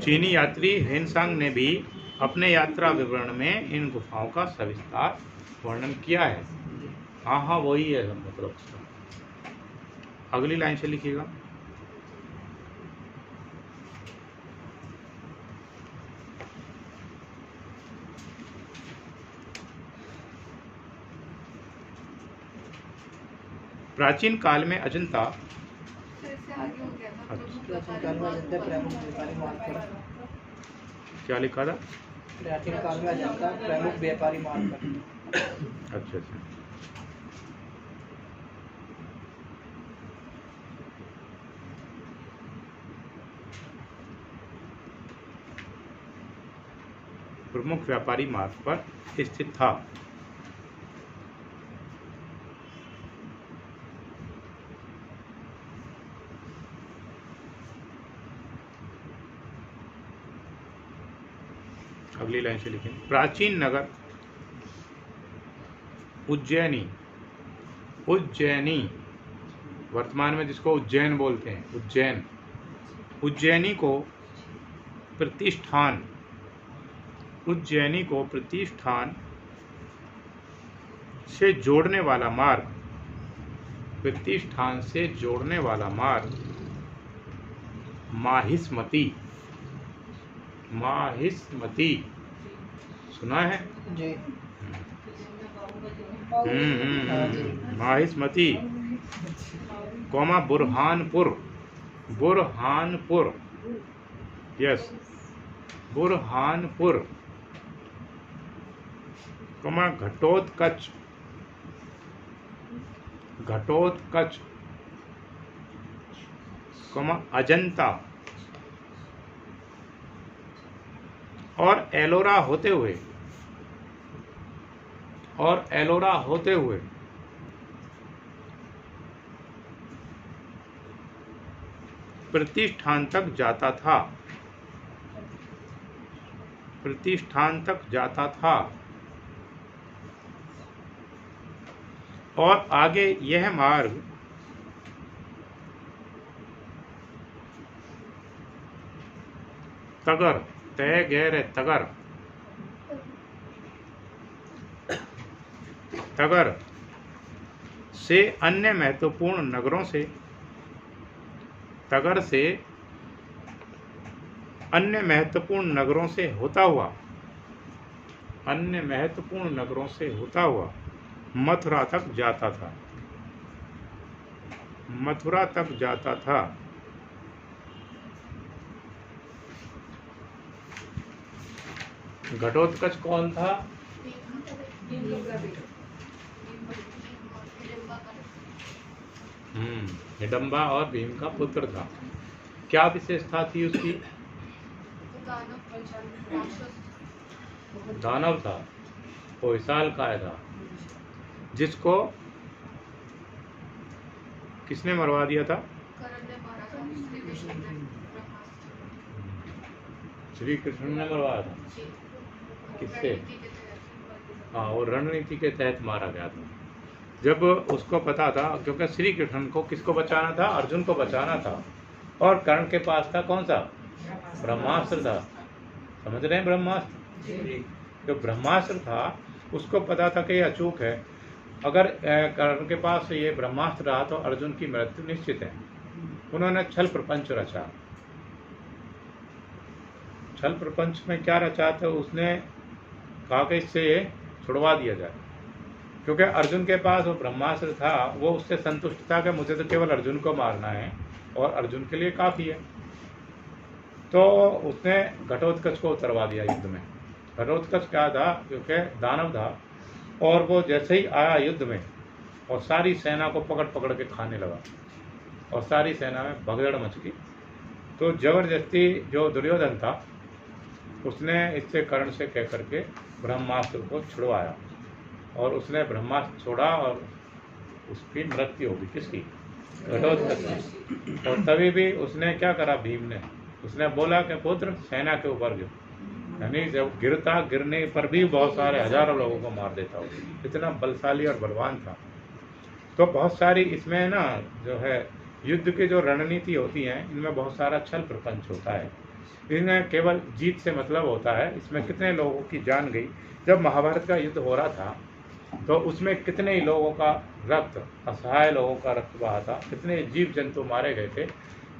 चीनी यात्री हेनसांग ने भी अपने यात्रा विवरण में इन गुफाओं का सविस्तार वर्णन किया है। हाँ हाँ वही है मतलब। अगली लाइन से लिखिएगा। प्राचीन काल में अजंता क्या लिखा था? प्राचीन काल में अजंता प्रमुख व्यापारी मार्ग पर। अच्छा अच्छा। प्रमुख व्यापारी मार्ग पर स्थित था। अगली लाइन से लिखें। प्राचीन नगर उज्जैनी, उज्जैनी वर्तमान में जिसको उज्जैन बोलते हैं, उज्जैन, उज्जैनी को प्रतिष्ठान, उज्जैनी को प्रतिष्ठान से जोड़ने वाला मार्ग, प्रतिष्ठान से जोड़ने वाला मार्ग माहिष्मती, माहिष्मती सुना है जी। Mahishmati comma Burhanpur, Burhanpur, yes Burhanpur comma Ghatotkach, Ghatotkach comma Ajanta और एलोरा होते हुए, और एलोरा होते हुए प्रतिष्ठान तक जाता था, प्रतिष्ठान तक जाता था। और आगे यह मार्ग तगर, तय गैर तगर, तगर से अन्य महत्वपूर्ण नगरों से, तगर से अन्य महत्वपूर्ण नगरों से होता हुआ, अन्य महत्वपूर्ण नगरों से होता हुआ मथुरा तक जाता था, मथुरा तक जाता था। घटोत्कच कौन था? हिडम्बा और भीम का पुत्र था। क्या विशेषता थी उसकी? दानव था, वो विशालकाय था, जिसको किसने मरवा दिया था? श्री कृष्ण ने मरवाया था। किससे? हाँ, वो रणनीति के तहत मारा गया था। जब उसको पता था, क्योंकि श्री कृष्ण को किसको बचाना था? अर्जुन को बचाना था। और कर्ण के पास था कौन सा? ब्रह्मास्त्र था। समझ रहे हैं? ब्रह्मास्त्र, जो ब्रह्मास्त्र था उसको पता था कि ये अचूक है। अगर कर्ण के पास ये ब्रह्मास्त्र रहा तो अर्जुन की मृत्यु निश्चित है। उन्होंने छल प्रपंच रचा। छल प्रपंच में क्या रचा? तो उसने कहा कि इससे ये छुड़वा दिया जाए, क्योंकि अर्जुन के पास वो ब्रह्मास्त्र था। वो उससे संतुष्ट था कि मुझे तो केवल अर्जुन को मारना है और अर्जुन के लिए काफ़ी है। तो उसने घटोत्कच को उतरवा दिया युद्ध में। घटोत्कच क्या था? क्योंकि दानव था, और वो जैसे ही आया युद्ध में और सारी सेना को पकड़ पकड़ के खाने लगा, और सारी सेना में भगदड़ मच गई। तो जबरदस्ती जो दुर्योधन था उसने इससे कर्ण से कह करके ब्रह्मास्त्र को छुड़वाया, और उसने ब्रह्मास्त्र छोड़ा और उसकी मृत्यु होगी। किसकी? घटोत्कच की। और तभी भी उसने क्या करा? भीम ने, उसने बोला कि पुत्र सेना के ऊपर गिर। यानी जब गिरता, गिरने पर भी बहुत सारे हजारों लोगों को मार देता हो, इतना बलशाली और बलवान था। तो बहुत सारी इसमें ना जो है युद्ध की जो रणनीति होती है इनमें बहुत सारा छल प्रपंच होता है। इनमें केवल जीत से मतलब होता है। इसमें कितने लोगों की जान गई। जब महाभारत का युद्ध हो रहा था तो उसमें कितने ही लोगों का रक्त, असहाय लोगों का रक्त बहा था, कितने जीव जंतु मारे गए थे।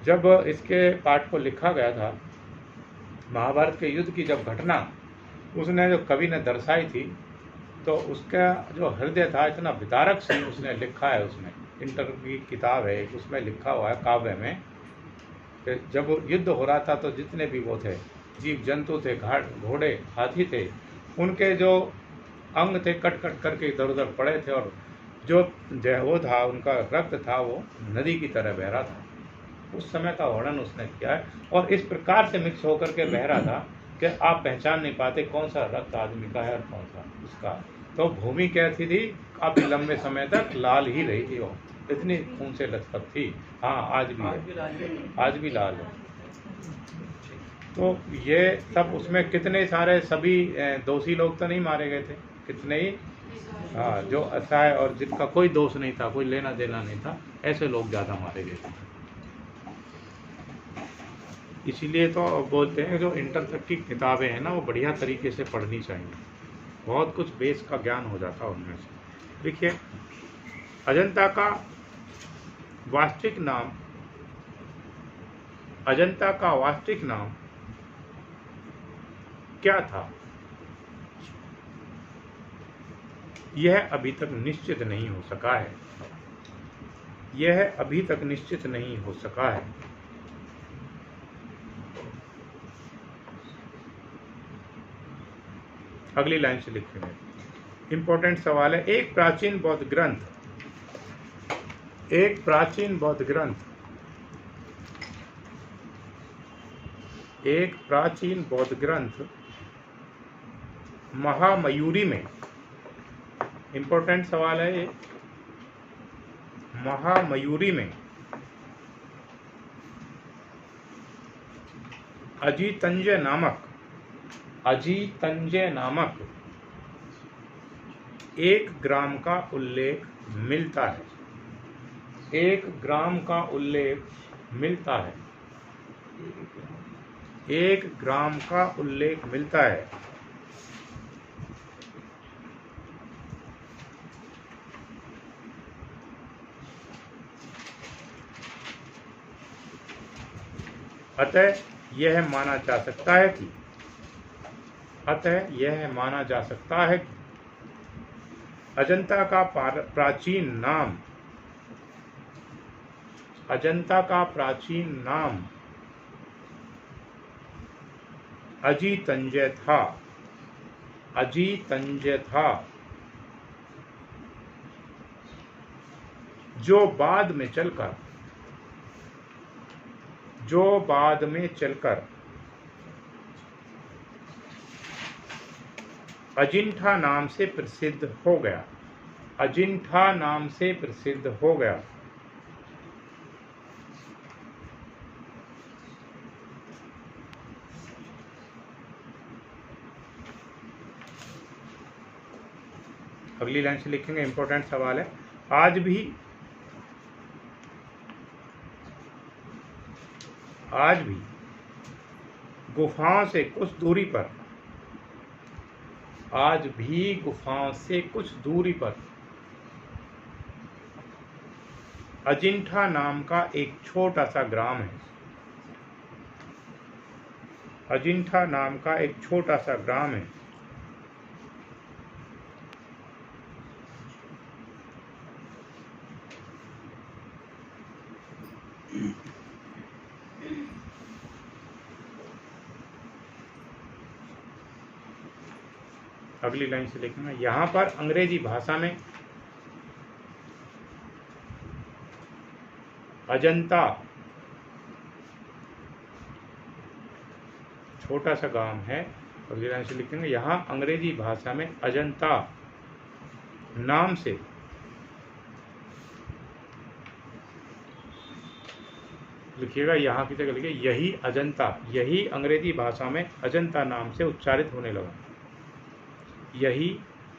जब इसके पाठ को लिखा गया था, महाभारत के युद्ध की जब घटना उसने जो कवि ने दर्शाई थी, तो उसका जो हृदय था इतना विदारक से उसने लिखा है। उसमें इंटर की किताब है, उसमें लिखा हुआ है काव्य में कि जब युद्ध हो रहा था तो जितने भी वो थे, जीव जंतु थे, घोड़े, हाथी थे, उनके जो अंग थे कट कट करके इधर उधर पड़े थे, और जो वो था उनका रक्त था वो नदी की तरह बह रहा था। उस समय का वर्णन उसने किया है, और इस प्रकार से मिक्स होकर के बह रहा था कि आप पहचान नहीं पाते कौन सा रक्त आदमी का है और कौन सा उसका। तो भूमि कैसी थी, काफी लंबे समय तक लाल ही रही थी, वो इतनी खून से लथपथ थी। हाँ, आज भी है, आज भी लाल है। तो ये सब उसमें कितने सारे सभी दोषी लोग तो नहीं मारे गए थे, कितने ही हाँ जो असहाय और जिनका कोई दोष नहीं था, कोई लेना देना नहीं था, ऐसे लोग ज़्यादा मारे गए थे। इसीलिए तो बोलते हैं जो इंटर तक की किताबें हैं ना वो बढ़िया तरीके से पढ़नी चाहिए, बहुत कुछ बेस का ज्ञान हो जाता है उनमें से। देखिए, अजंता का वास्तविक नाम, अजंता का वास्तविक नाम क्या था, यह अभी तक निश्चित नहीं हो सका है। यह अभी तक निश्चित नहीं हो सका है। अगली लाइन से लिखेंगे, इंपॉर्टेंट सवाल है। एक प्राचीन बौद्ध ग्रंथ महामयूरी में, इंपॉर्टेंट सवाल है ये, महामयूरी में अजितंजय नामक एक ग्राम का उल्लेख मिलता है। एक ग्राम का उल्लेख मिलता है। एक ग्राम का उल्लेख मिलता है। अतः यह माना जा सकता है कि अजंता का प्राचीन नाम अजितंजय था, जो बाद में चलकर अजिंठा नाम से प्रसिद्ध हो गया। अगली लाइन से लिखेंगे, इंपॉर्टेंट सवाल है। आज भी गुफाओं से कुछ दूरी पर अजिंठा नाम का एक छोटा सा ग्राम है। अगली लाइन से लिखेंगे, यहाँ पर अंग्रेजी भाषा में अजंता छोटा सा गांव है। अगली लाइन से लिखेंगे, यहाँ अंग्रेजी भाषा में अजंता नाम से लिखिएगा, यहाँ की जगह लिखिए यही अजंता, यही अंग्रेजी भाषा में अजंता नाम से उच्चारित होने लगा। यही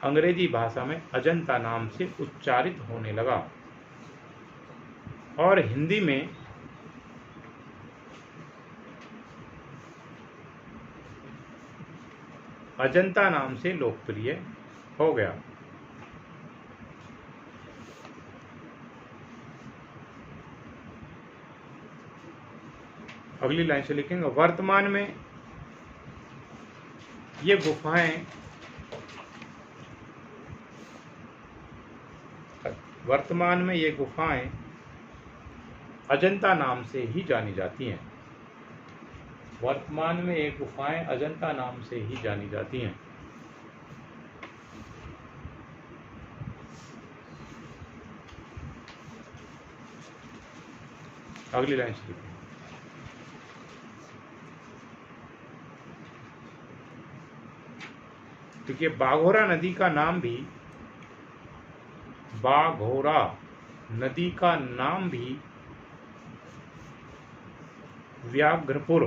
अंग्रेजी भाषा में अजंता नाम से उच्चारित होने लगा। और हिंदी में अजंता नाम से लोकप्रिय हो गया। अगली लाइन से लिखेंगे, वर्तमान में ये गुफाएं अजंता नाम से ही जानी जाती हैं। वर्तमान में ये गुफाएं अजंता नाम से ही जानी जाती हैं। अगली लाइन से लिखें, देखिए बाघोरा नदी का नाम भी व्याघ्रपुर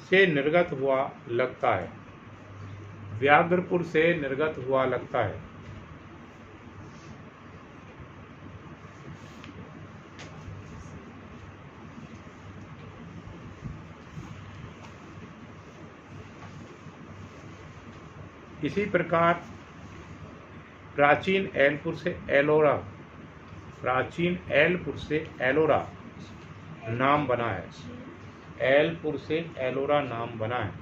से निर्गत हुआ लगता है। व्याघ्रपुर से निर्गत हुआ लगता है। इसी प्रकार प्राचीन एलपुर से एलोरा नाम बना है। एलपुर से एलोरा नाम बना है।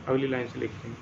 अगली लाइन से लिखते हैं,